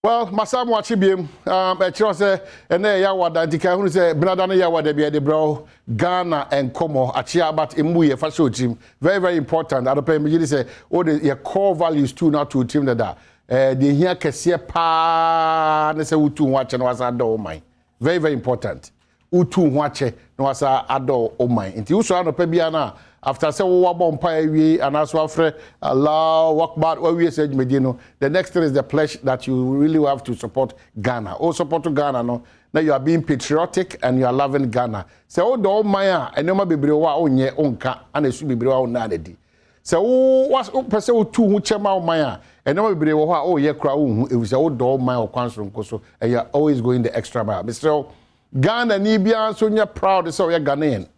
Well, Masamu Achibim, Echose, and Yawada, the Kahun say, Bradana Yawada be the bro, Ghana and Nkommo, Achia, but Imuye, Fasho team. Very, very important. I don't pay me, say, all the your core values too, not to team that. The here Kessia Pa, Nessa Utu watch and was Adom mine. Very, very important. Utu watch no was Adom o mine. Into Uso Pebiana. After say we pay and also after allow work bad what we say Medino, the next thing is the pledge that you really have to support Ghana. Oh, support to Ghana no. Now you are being patriotic and you are loving Ghana. Say oh do maya and no ma bibrewa onye onka and esu bibrewa onadedi. Say oh was person o tu hu chema o maya and no ma bibrewa oh ye kra hu e say oh do maya o kwanso nkoso and you are always going the extra mile. So Ghana ni bia so nya proud say we Ghanaian.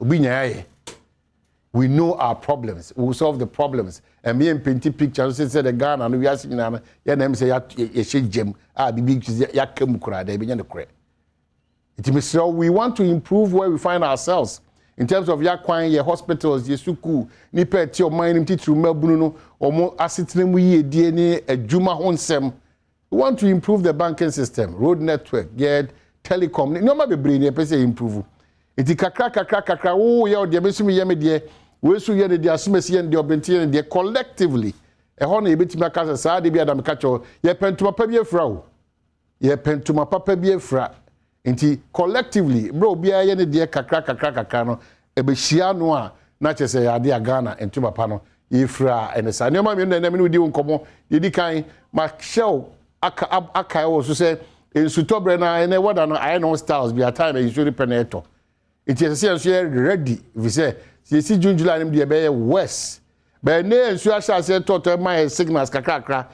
Obi nya we know our problems. We will solve the problems. And me and painting pictures say the Ghana and we are seeing na name say ya shake gem bibi ya kemukura dey be the correct. It means so we want to improve where we find ourselves in terms of ya kwan your hospitals your suku ni pet your mind titru mabunu no omo asitene mu ye die ni adwuma honsem. We want to improve the banking system, road network, get telecom. No ma be brain e pese improve. Iti kakra oh ya de mesumi ye me de we so ye de asumesi ye de obenti de collectively e ho na ebetimi aka sa de bi adam ka cho ye pentuma pa bi efra o ye pentuma papa bi efra nti collectively bro bia ye ne de kakra no e be hia no a na chese ya de Ghana entuma pa no efra ene sa ne ma me na me di Nkommo ye di kan ma show aka wo so say ensutobre na ene wada no I know styles be a time e usually peneto. It is ready. We say, see June July the be west. But ne so asha say to my signals kakra.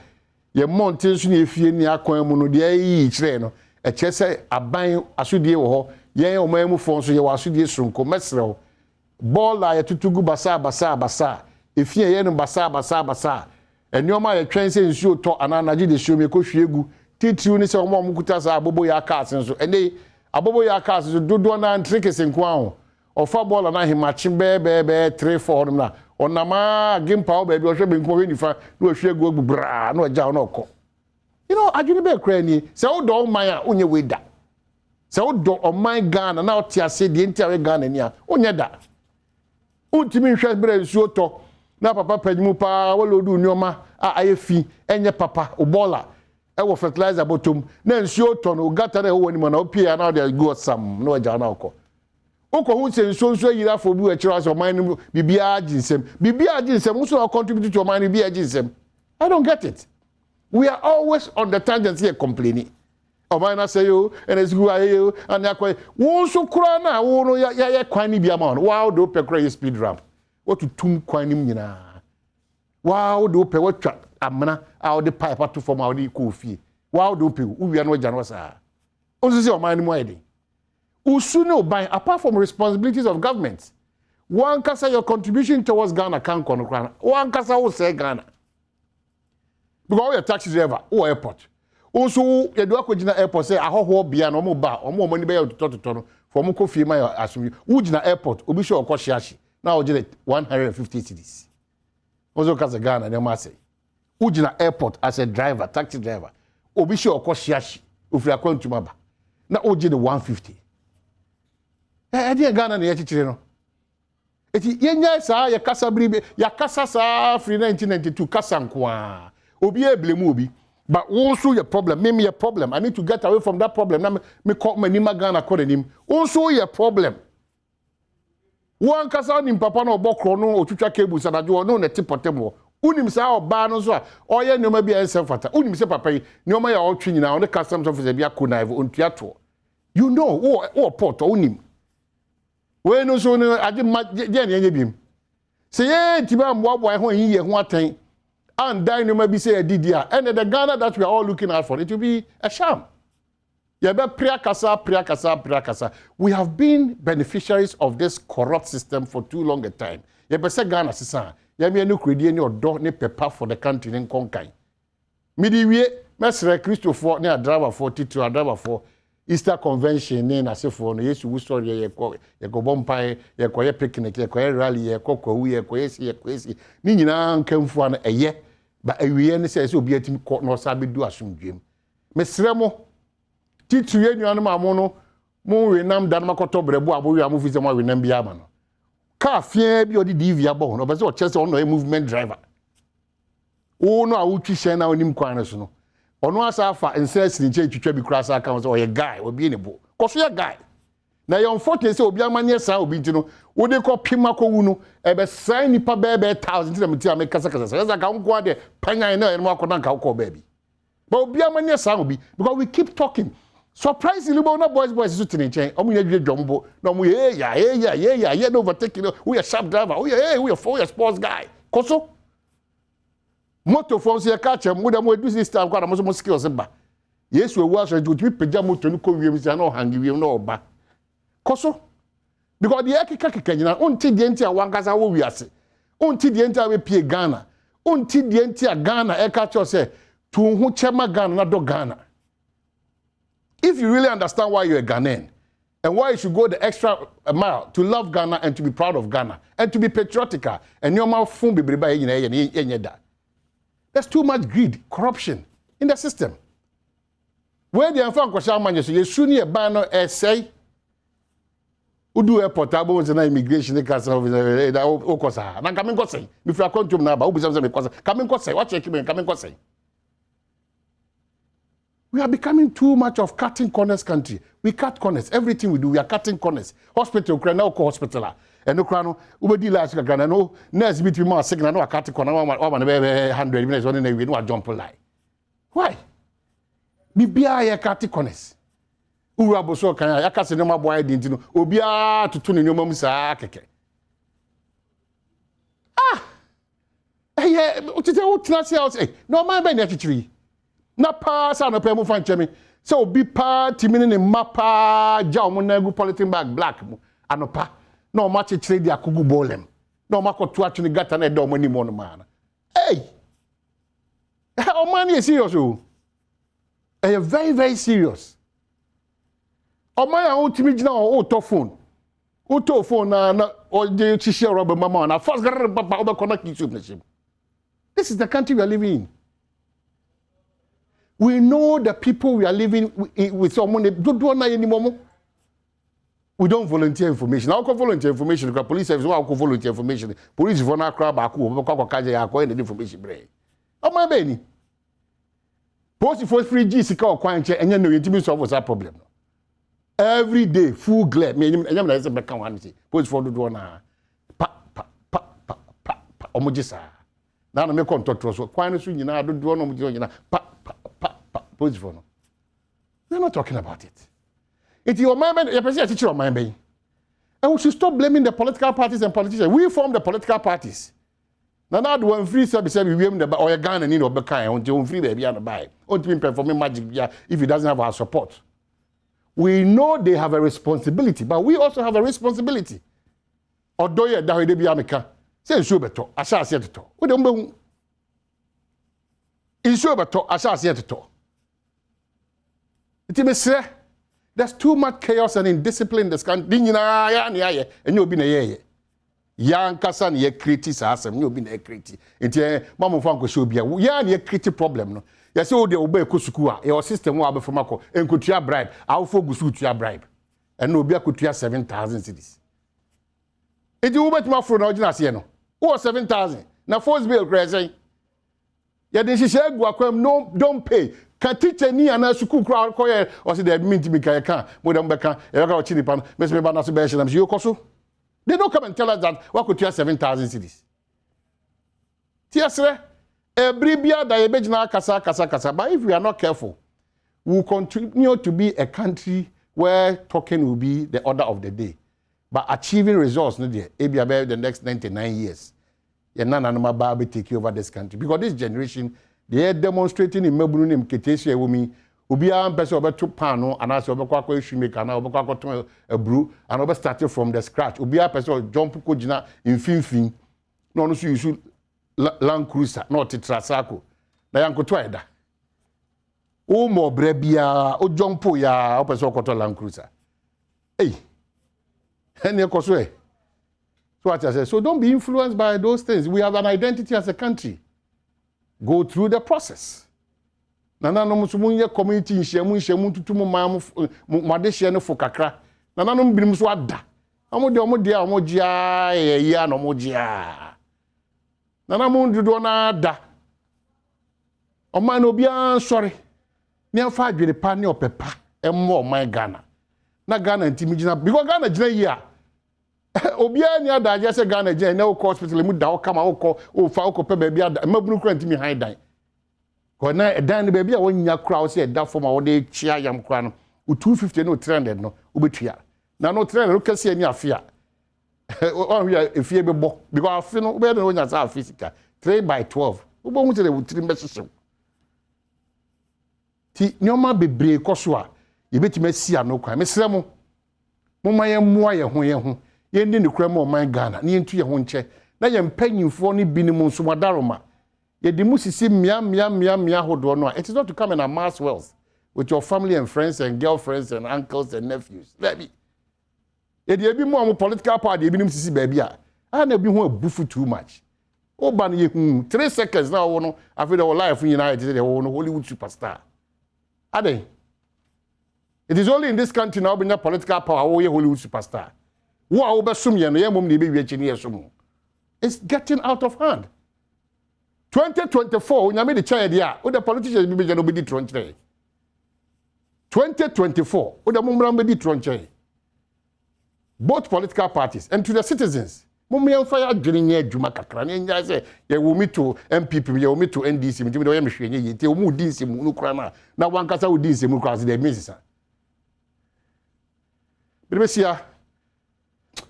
Ye mountains ni fie ni akwan mu no de yi kire no. E che say aban asodie wo ho. Ye o man mu fon so ye wasodie sonko mesrew. Ball la ye tutugu basa. E fie ye no basa. Enioma ye twen say nsuo to ananaji de show me ko hwiegu. Titiri ni say o mo kuta sa abobo ya ka asen so. Ene abobo ya cast dodo na ntrikese nko ahụ ofa ball na himachi be 3-4 na onama gimpa o baby o hwe benko we nifa na o hwe egu bra na o ja na okọ you know adwene be kra ni se o do man a onye we da se o do o man Ghana na o ti ase de ntia we Ghana ni a onye da untimi hwe bra nsuo to na papa pagimu pa wo lodu nyoma a ayefi enye papa o baller ewo fertilizer bottom na nsuo to no gata na ewo ni mo na opia na dey go sam no ja na okọ okọ hu se nsuo yira fo bi we kira so man bibia aginsem so contribute to man bibia aginsem. I don't get it. We are always on the tangent here complaining. O man na say yo and it's go ayo and yakwa wo so kura na wo no ya kwan ni bia ma no wow do pe kura speed ramp what to tum kwan ni nyina wow do pe watwa amna how the pipe to form how the coffee wow do people we are no jano sa once say o man ni mo ede usu no buy apart from responsibilities of government one kasa your contribution towards Ghana can kono one kasa wo say Ghana because we are taxi driver or airport also you do akogina airport say ahoho bia no mo ba omo ni be to no for mo coffee my asumi ugina airport obi show okoshiashi na o gire 150 cedis also kasa Ghana dem say ugina airport as a driver, taxi driver. Obishi okoshiashi, ufri akwantuma ba. Na oje the 150. Edi Ghana na yechichire no. Eti yenya sa ya kasa bribe, ya kasa sa free 1992 kasa nkwa. Obi e blame obi. But also your problem, me your problem. I need to get away from that problem. Na me call me nima Ghana call him. Also your problem. One kasa ni papa no obokro no otwitwa cable sanajo no na tipotemo. Unim sa oba no so a oye nyoma bia ensem fata unim se papa yi nyoma ya otwe nyina on customs officer bia konaive ontua to you know o port unim we no so no age je na bim se ye tiba mboabo ai ho yiye ho atan and die nyoma bi se adidi a and the Ghana that we are all looking out for, it will be a sham. We have been beneficiaries of this corrupt system for too long a time. Ghana sisa yami no kredi any odo ne pepa for the country nen konkan midi wie mesre Christopher ne driver for titu driver for Easter convention ne na sefo no Yesu story ye ko bompai ye ko ye picnic ye ko ye rally ye ko kwawu ye ko yesi ni nyina nkamfu an eye ba awie ne se obi atimi ko no sa bedu asomdwem mesremo titue nuanu amono mo wenam dan makoto brebo abo wi amofi se mo wenam bia ma no ka fie bi odi DV abo no be se o chese on no movement driver o no a wutwi hye na onim kwan no so no ono asa afa insesi nche twitwa bi kura sa aka so o ye guy obi ne bo koso ye guy na ye unfortunate say obi amanye sa obi ntino wo de ko pima ko wu no e be sai nipa be 1000 na meti amekasa kasa sa ka nko ade panyan na eno akoda nka ko ba bi but obi amanye sa obi because we keep talking surprisingly but na boys so tini chen omo ye dwombo na omo ye no overtaking we a sharp driver we a sports guy koso moto fonse ya catch am we do this time kwa na mo skills ba yesu ewu aso ju ti pejja moto ni ko wiem sia na hangi wiem na oba koso because the ekika nyina onti die nti a wankasa wo wiase onti die nti a we pie Ghana onti die nti a Ghana e catch us say tu hu chema Ghana na do Ghana. If you really understand why you're a Ghanaian and why you should go the extra mile to love Ghana and to be proud of Ghana and to be patriotic and your mouth phone be there's too much greed, corruption in the system. Where the enfant kwasha manje so ye suni e ban no say udu airport abo na immigration case officer da okosa na kamen ko say me fra kontum na ba obisa me kosa kamen ko say what check me kamen ko say. We are becoming too much of cutting corners country. We cut corners. Everything we do, we are cutting corners. Hospital, now call hospital. And no crano, ubedi last Ghana, no, nurse between more sick, no, a cutting corner, 100 minutes, one in a jump lie. Why? Bibia, cutting corners. Urabo so can I cast no more boy didn't know, Obia to tune in your mom's keke. Ah! Hey, what can I say? No, my benefit. Na pa sa no pe mu fan chemi se obi pa timini ne mapa ja omo na gu polythene bag black mu anopa na o ma chechire di akugu bolem na o ma kotu atuni gata na e do omo ni mo no ma na hey o man is serious o very very serious o man ya o timi gina o to phone na o de chiche rubber mama na first papa o be connect you to. This is the country we are living in. We know the people we are living with someone. We don't volunteer information. I'll call volunteer information because police service will call volunteer information. Police for na crab aku, the information. Oh my baby. Post for free G sika or quiet and you know you solve that problem. Every day, full glare. Me, I'm say back one say. Post for do na pa. Omojisa. Now na me contact so. Quiet so you know do no omojisa pa. We're not talking about it. It's your mind, your president teacher of mind. And we should stop blaming the political parties and politicians. We form the political parties. Now do one free service we the or Ghana need or Bekai until free baby and buy. Until performing magic if he doesn't have our support. We know they have a responsibility, but we also have a responsibility. Although you da de biameka, say so beto, asha se to. We don't be insure beto, asha se to. There's too much chaos and indiscipline in this country. And you'll be a ye. Young Kassan, ye criticize, and you'll be a critic. And Mamma Franco should be a critic problem. Yes, all the obey Kusukua, your system will be from Mako, and could you bribe? I'll focus to your bribe. And no be a could you 7,000 cities. If you bet my friend, Original, or 7,000. Now, force bill crazy. Yet, then she said, no, don't pay. Can teacher ni ana suku crowd koye or say they mean me kan mo dem beka e ka ochini pan me se me ba na so be sham you koso. They don't come and tell us that what could you 7,000 cities. Tiasre every bia da ye bejina kasa but if we are not careful we will continue to be a country where talking will be the order of the day but achieving results no there e be about the next 99 years. Ye nana no ma ba be take over this country because this generation they are demonstrating in Melbourne in Ketesia Wumi. Ubia person obeto pano and as obekwa kwa shoemaker na obekwa kwa a brew and obe started from the scratch. Ubia person jump ko gina in finfin. No no so you should Land Cruiser not Trasako. Na yankoto eda. O mo brebia o jumpo ya o person ko Land Cruiser. Hey. Ene koso e. So what I say, so don't be influenced by those things. We have an identity as a country. Go through the process. nananom so munye community nhyiamu tutu mu mam mo de hye ne fo kakra nananom binim so ada omo de a omo gia ya na omo gia nananom dodo na ada oman obi an sori ne afa adwene pa ne opepa emmo oman Ghana na Ghana ntimi gina because Ghana gina yi a obi an ya da je se Ghana gina na o hospital mu da o kama o fa o pe ba bi ada mabunu kura ntimi han dan ko na dan ne ba bi a wonya kura o se da form a wo de chia yam kura no o 250 no 300 no o betua na no 300 o kase ani afia on we efie be bo because afi no be no nya sa physical 3x12 o bo hu se de wutiri mbesese ti nyoma bebre koso a yebetime sia no kwan mesere mo maye moa ye ho ye ndi ne kura mo man Ghana ne yentu ye ho nche na ye mpanyimfo ne bi ne mo nso madaroma ye di musisi mia hodo no it is not to come in a mass wealth with your family and friends and girlfriends and uncles and nephews baby ye di ebi mo political party ebi nim sisi baby a na bi ho abufu too much o ba ne ye 3 seconds na wo no after the life united the Hollywood superstar Adom. It is only in this country now being a political power where Hollywood superstar. Who are over some year no mum ni be we it's getting out of hand. 2024 nyame de chair dia o the politicians be no be di tronche. 2024 o the mum be di tronche. Both political parties and to the citizens. Mum yan fire adwene nya adwuma kakra na nya say ye wo mi to MPP ye wo mi to NDC mi timi do ye mehwenye ye te wo mu di nsem no kura na wankasa wo di nsem kura so de mesisa bebesia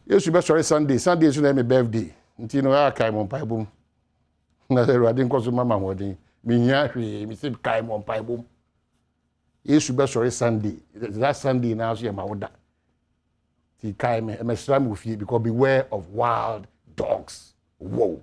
yesu be sorry Sunday so na my birthday nti no kai mo pai bom na se ruade nkoso mama hodin mi nya hwe mi se kai mo pai bom yesu be sorry Sunday that Sunday na so ye ma woda he came and slam with you because beware of wild dogs. Whoa.